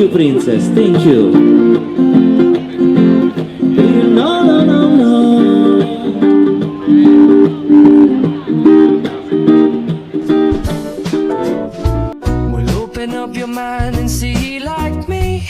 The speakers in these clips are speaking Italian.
you, princess. Thank you. No, no, no, no. Well, open up your mind and see like me.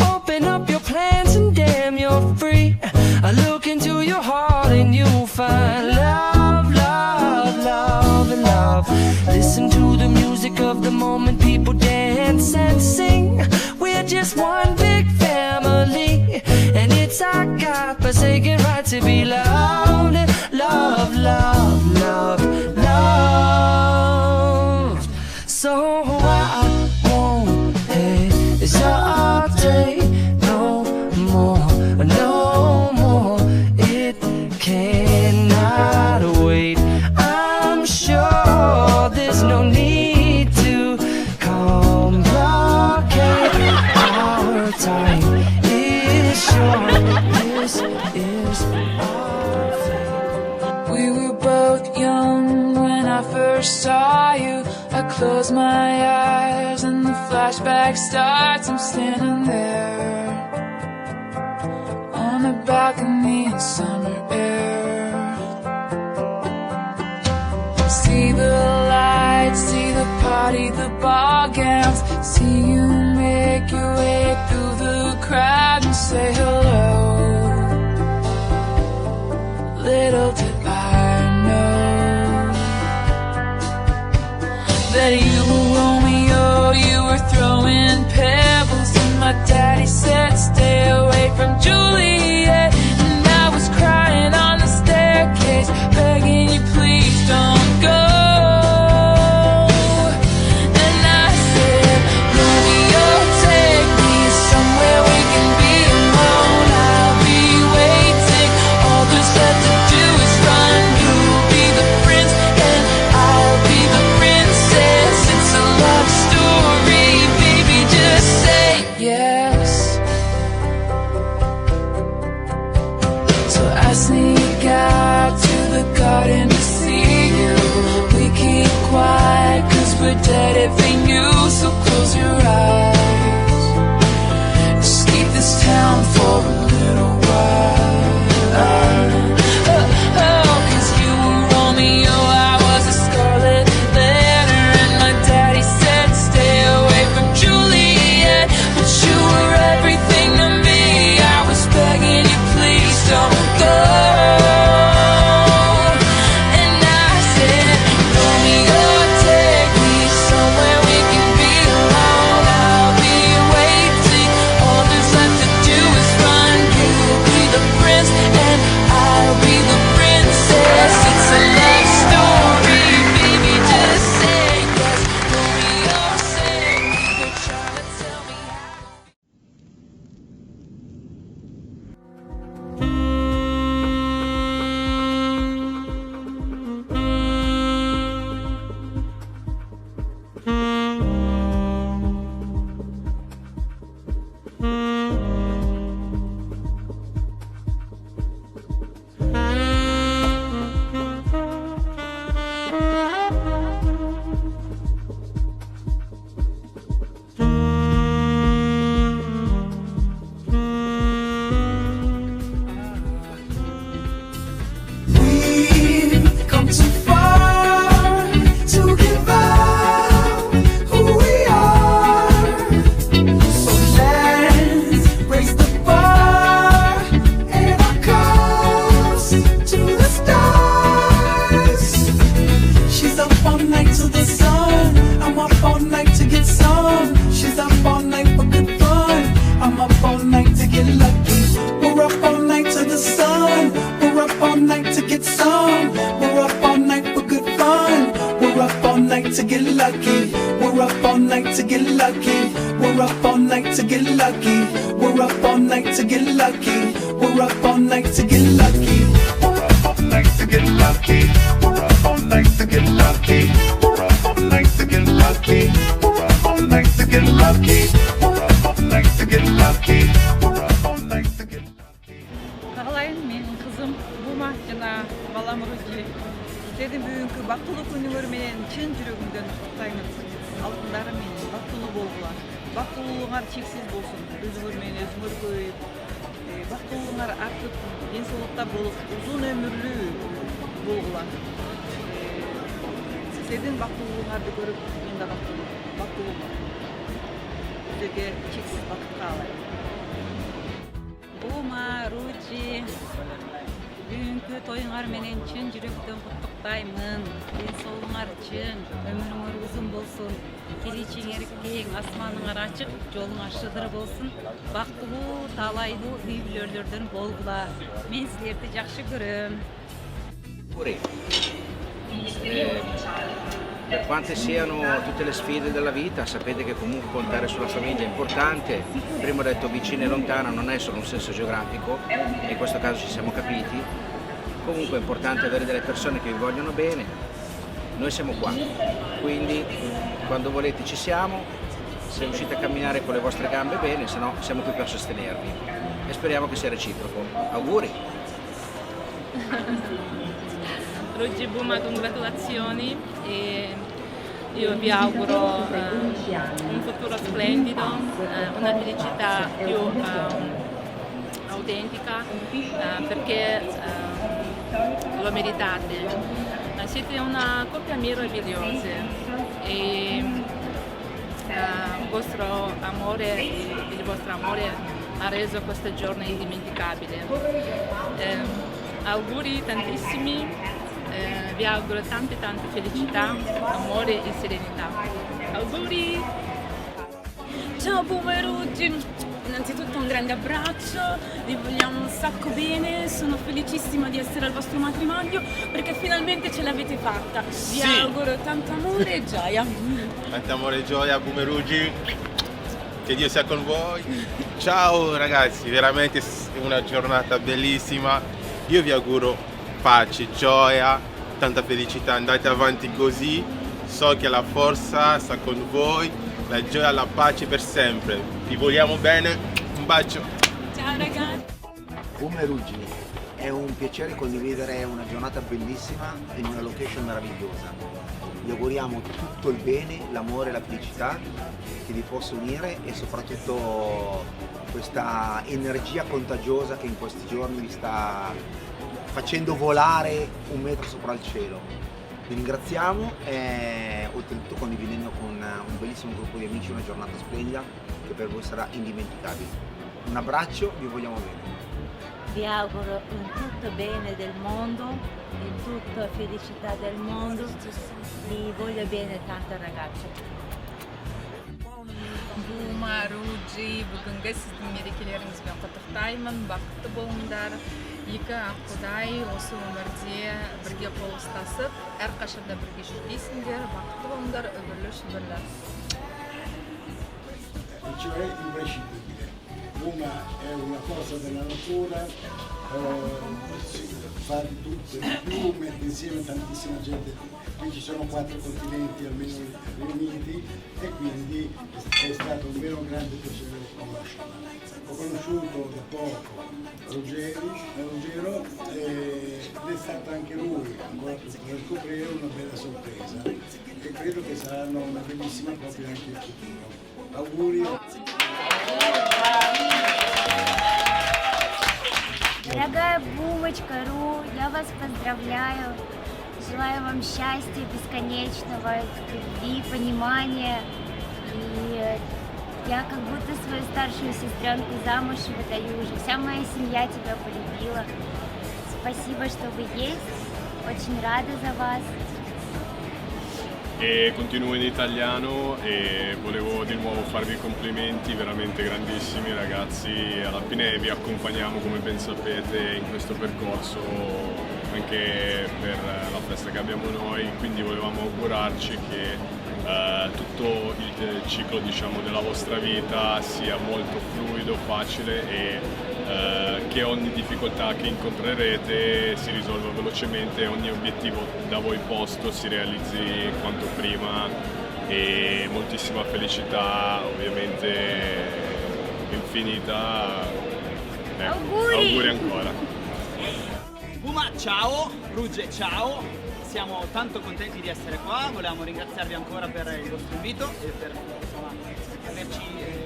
Open up your plans and damn, you're free. I look into your heart and you'll find love, love, love, and love. Listen to the music of the moment, people dance and sing. We're just one big family, and it's our God-forsaken right to be loved, love, love, love, love. So I won't hesitate no more, no more. It cannot wait. I'm sure there's no need to complicate. Our time is short. This is our fate. We were both young when I first saw you. I close my eyes and the flashback starts. I'm standing there on the balcony in summer air. See the lights, see the party, the ball gowns. See you make your way through the crowd and say hello. Little did I know that you were Romeo, you were throwing pebbles, and my daddy said stay away from Juliet. And I was crying on the staircase, begging you please don't go. And I said, Romeo, take me somewhere we can be alone. I'll be waiting, all there's left to do is run. You'll be the prince and I'll be the princess. It's a love story, baby, just say yes. So I sneak out to the garden to see you. We keep quiet cause we're dead if they knew. So close your eyes, escape this town for a little while. Cause you were Romeo, I was a scarlet letter, and my daddy said stay away from Juliet. But you were everything to me, I was begging you please don't go. And I said, Romeo, take me somewhere we can be alone. I'll be waiting, all there's left to do is run. You'll be the prince and I'll be the princess. It's a love story, baby, just say yes. Romeo, say they're trying to tell me how. We've come too far to give up who we are. So let's raise the bar and our cups to the stars. She's up all night to the sun, I'm up all night to get some. She's up all night for good fun, I'm up all night to get lucky. We're up all night to the sun, we're up all night to get some. We're up all night for good fun, we're up all night to get lucky. We're up all night to get lucky. We're up all night to get lucky. We're up all night to get lucky. We're up all night to get lucky. We're up all night to get lucky. We're up all night to get lucky. We're up all night to get lucky. We're up all night to get lucky. We're up all night to get lucky. We're up all night to get lucky. Kağlayın menin kızım bu mahkına balam Ruki. Dedim bugünkü baktılık gününgөр menен çın жүрөгүмдөн куттайм. Алтындарым менен бактылуу болгула. Бактылуулуңар чексиз болсун. Өзүңөр менен өзүңөр көбөйүп, бактылуулуңар артып, ден соолукта болуп, узун өмүрлүү болгула. Сиздердин бактылуулуңарды көрүп, мен да бактылуумун. Сиздерге чексиз бакыт каалайм. Бума, Руджи, бүгүнкү тоюңар менен чын жүрөктөн куттуктаймын. Ден соолугуңар чын, өмүрүңөр узун болсун. Келечегиңер кең, асманыңар ачык, жолуңар шыдыр болсун. Бактылуу, талайлуу үй бүлөлөрдөн болгула. Мен силерди жакшы көрөм. Per quante siano tutte le sfide della vita, sapete che comunque contare sulla famiglia è importante. Prima ho detto vicino e lontano, non è solo un senso geografico, e in questo caso ci siamo capiti. Comunque è importante avere delle persone che vi vogliono bene. Noi siamo qua, quindi quando volete ci siamo, se riuscite a camminare con le vostre gambe bene, se no siamo qui per sostenervi. E speriamo che sia reciproco. Auguri! Ruggii, Buma, congratulazioni e io vi auguro un futuro splendido, una felicità più autentica perché lo meritate. Siete una coppia meravigliosa e il vostro amore ha reso questo giorno indimenticabile. Auguri tantissimi, vi auguro tante felicità, amore e serenità. Auguri! Ciao Buma e Ruggii, innanzitutto un grande abbraccio, vi vogliamo un sacco bene, sono felicissima di essere al vostro matrimonio perché finalmente ce l'avete fatta. Vi auguro tanto amore e gioia. Tanto amore e gioia, Buma e Ruggii, che Dio sia con voi. Ciao ragazzi, veramente una giornata bellissima, io vi auguro pace, gioia, tanta felicità, andate avanti così, so che la forza sta con voi, la gioia e la pace per sempre. Vi vogliamo bene, un bacio. Ciao ragazzi. Buma e Ruggii, è un piacere condividere una giornata bellissima in una location meravigliosa. Vi auguriamo tutto il bene, l'amore e la felicità che vi possa unire e soprattutto questa energia contagiosa che in questi giorni vi sta facendo volare 1 metro sopra il cielo. Vi ringraziamo e oltretutto condividendo con un bellissimo gruppo di amici una giornata splendida che per voi sarà indimenticabile. Un abbraccio, vi vogliamo bene. Vi auguro in tutto bene del mondo, in tutta felicità del mondo. Vi voglio bene tanto ragazzi. Buma, Ruggii, бүгінгі сіздің мерекелеріңізбен құттықтаймын, бақытты болыңдар. Екі аққудай осы өмірде бірге қол ұстасып, әрқашанда бірге жүргейсіңдер, бақытты болыңдар, өмірлі шүбірлі. Cioè imprescindibile. Buma è una cosa della natura, fa di tutto e di più, mette insieme tantissima gente. Qui ci sono 4 continenti almeno riuniti e quindi è stato un vero grande piacere conoscerla. Ho conosciuto da poco Ruggero ed è stato anche lui, ancora per scoprire, una bella sorpresa e credo che saranno una bellissima coppia anche in futuro. Auguri! Дорогая Бумочка, я вас поздравляю. Желаю вам счастья бесконечного, любви, понимания. И я как будто свою старшую сестренку замуж выдаю уже. Вся моя семья тебя полюбила. Спасибо, что вы есть. Очень рада за вас. E continuo in italiano e volevo di nuovo farvi i complimenti veramente grandissimi ragazzi, alla fine vi accompagniamo come ben sapete in questo percorso anche per la festa che abbiamo noi, quindi volevamo augurarci che tutto il ciclo diciamo della vostra vita sia molto fluido, facile e che ogni difficoltà che incontrerete si risolva velocemente e ogni obiettivo da voi posto si realizzi quanto prima e moltissima felicità ovviamente infinita. Auguri ancora. Buma ciao, Ruggii ciao, siamo tanto contenti di essere qua, volevamo ringraziarvi ancora per il vostro invito e per insomma, averci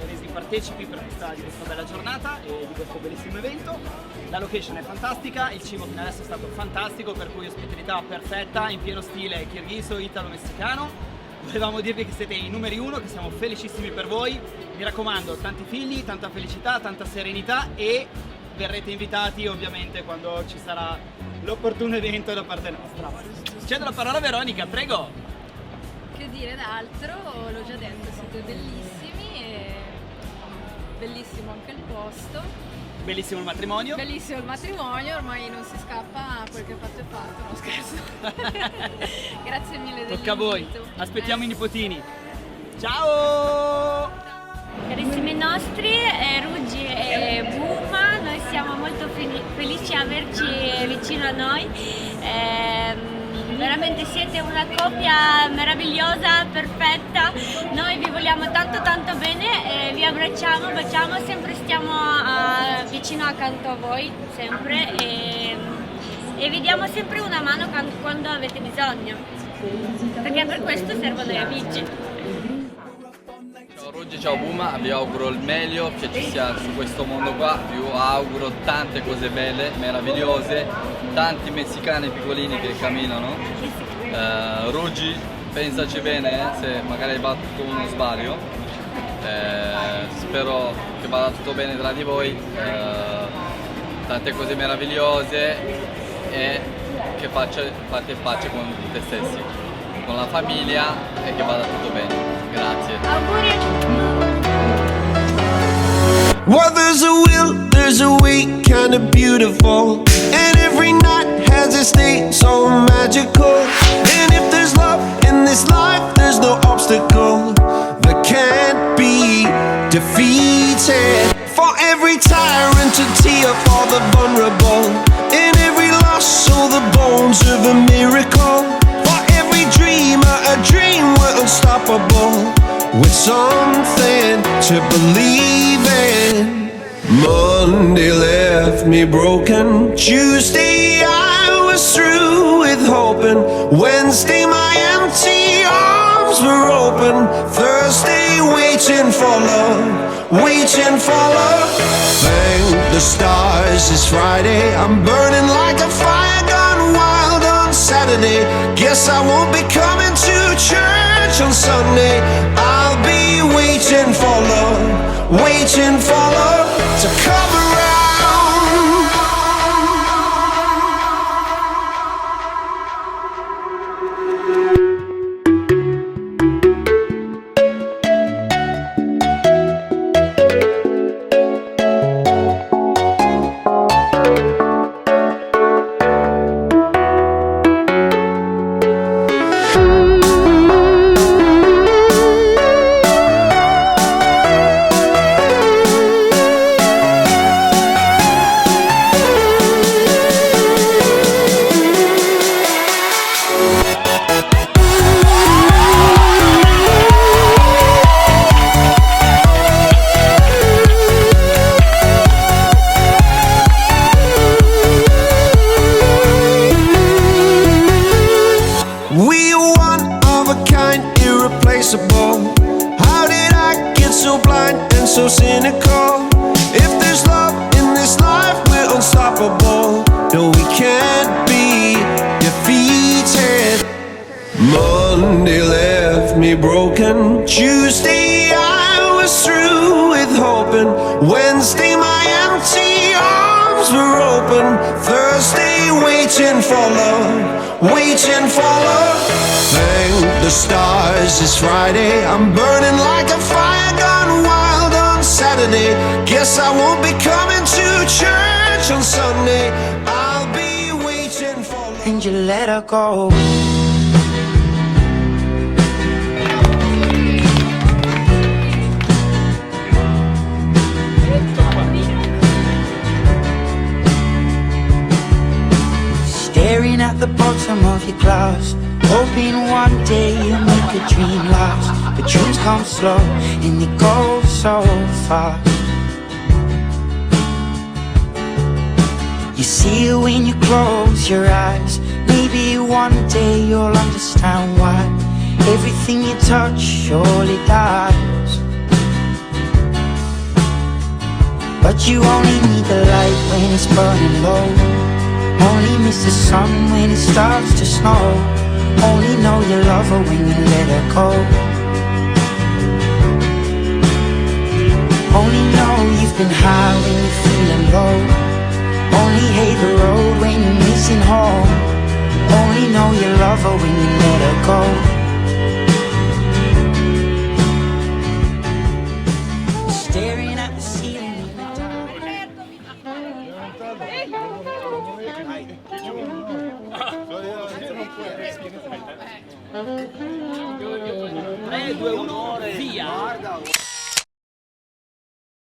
resi partecipi di questa bella giornata e di questo bellissimo evento. La location è fantastica, il cibo fino adesso è stato fantastico, per cui ospitalità perfetta, in pieno stile kirghizo, italo-messicano. Volevamo dirvi che siete i numeri uno, che siamo felicissimi per voi. Mi raccomando, tanti figli, tanta felicità, tanta serenità e verrete invitati ovviamente quando ci sarà l'opportuno evento da parte nostra. Cedo la parola a Veronica, prego! Che dire d'altro, l'ho già detto, siete bellissimi e bellissimo anche il posto. Bellissimo il matrimonio. Bellissimo il matrimonio, ormai non si scappa, quel che fatto è fatto, no scherzo. Grazie mille dell'invito. Tocca a voi, aspettiamo i nipotini. Ciao! Carissimi nostri, Ruggi e Buma, noi siamo molto felici di averci vicino a noi. Veramente siete una coppia meravigliosa, perfetta. Noi vi vogliamo tanto tanto bene, vi abbracciamo, baciamo, sempre stiamo vicino accanto a voi, sempre, e vi diamo sempre una mano quando avete bisogno, perché per questo servono gli amici. Ciao Ruggi, ciao Buma, vi auguro il meglio che ci sia su questo mondo qua, vi auguro tante cose belle, meravigliose, tanti messicani piccolini che camminano. Ruggi, pensaci bene se magari hai fatto uno sbaglio, spero che vada tutto bene tra di voi, tante cose meravigliose e che fate pace con te stessi, con la famiglia e che vada tutto bene. Grazie. Well, there's a will, there's a way, kinda beautiful. And every night has its day, so magical. And if there's love in this life, there's no obstacle that can't be defeated. For every tyrant to tear for the vulnerable. In every loss, all the bones of a miracle. For every dreamer, a dream we're unstoppable. With something to believe in. Monday left me broken. Tuesday I was through with hoping. Wednesday my empty arms were open. Thursday waiting for love, waiting for love. Thank the stars it's Friday. I'm burning like a fire gone wild on Saturday. Guess I won't be coming to church on Sunday. I'll be waiting for love, waiting for love to come around. How did I get so blind and so cynical? If there's love in this life, we're unstoppable. No, we can't be defeated. Monday left me broken. Tuesday I was through with hoping. Wednesday my empty arms were open. Thursday waiting for love, waiting for love. Thank the stars it's Friday. I'm burning like a fire gone wild on Saturday. Guess I won't be coming to church on Sunday. I'll be waiting for love. And you let her go. Staring at the bottom of your glass, hoping one day you'll make a dream last. But dreams come slow and they go so fast. You see it when you close your eyes. Maybe one day you'll understand why everything you touch surely dies. But you only need the light when it's burning low. Only miss the sun when it starts to snow. Only know you love her when you let her go. Only know you've been high when you're feeling low. Only hate the road when you're missing home. Only know you love her when you let her go. Staring at the ceiling in the dark. 3, 2, 1, via!